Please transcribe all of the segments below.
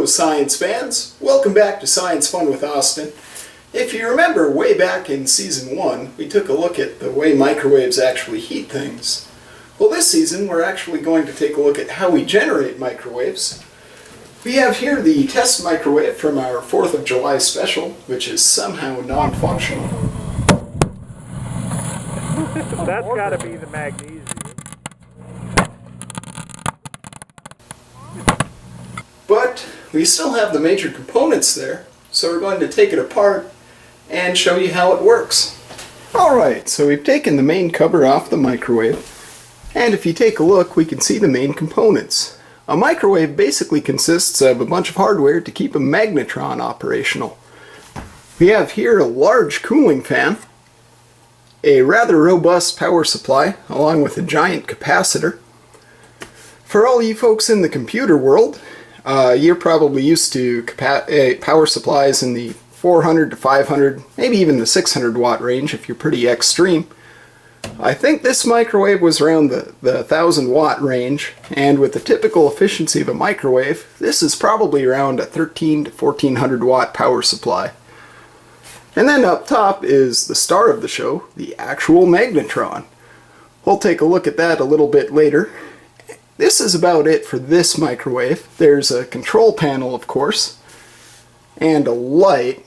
Hello science fans, welcome back to Science Fun with Austin. If you remember way back in season 1, we took a look at the way microwaves actually heat things. Well, this season we're actually going to take a look at how we generate microwaves. We have here the test microwave from our 4th of July special, which is somehow non-functional. That's got to be the magnesium. But we still have the major components there, so we're going to take it apart and show you how it works. Alright, so we've taken the main cover off the microwave, and if you take a look we can see the main components. A microwave basically consists of a bunch of hardware to keep a magnetron operational. We have here a large cooling fan, a rather robust power supply, along with a giant capacitor. For all you folks in the computer world, you're probably used to power supplies in the 400 to 500, maybe even the 600 watt range if you're pretty extreme. I think this microwave was around the 1000 watt range, and with the typical efficiency of a microwave, this is probably around a 13 to 1400 watt power supply. And then up top is the star of the show, the actual magnetron. We'll take a look at that a little bit later. This is about it for this microwave. There's a control panel, of course, and a light.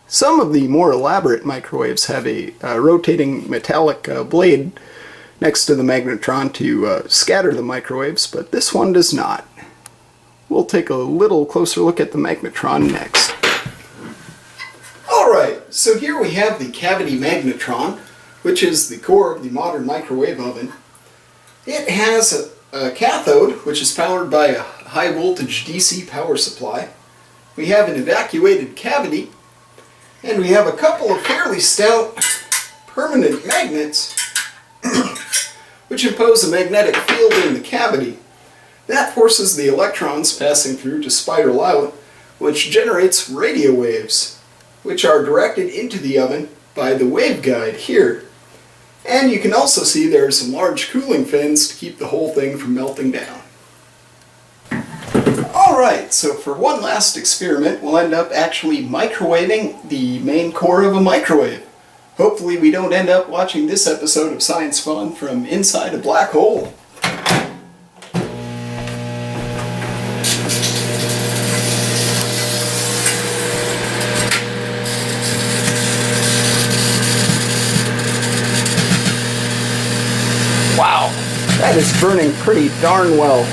Some of the more elaborate microwaves have a rotating metallic blade next to the magnetron to scatter the microwaves, but this one does not. We'll take a little closer look at the magnetron next. Alright, so here we have the cavity magnetron, which is the core of the modern microwave oven. It has a cathode, which is powered by a high voltage DC power supply. We have an evacuated cavity, and we have a couple of fairly stout permanent magnets which impose a magnetic field in the cavity. That forces the electrons passing through to spiral out, which generates radio waves, which are directed into the oven by the waveguide here. And you can also see there are some large cooling fins to keep the whole thing from melting down. Alright, so for one last experiment, we'll end up actually microwaving the main core of a microwave. Hopefully we don't end up watching this episode of Science Fun from inside a black hole. Wow, that is burning pretty darn well.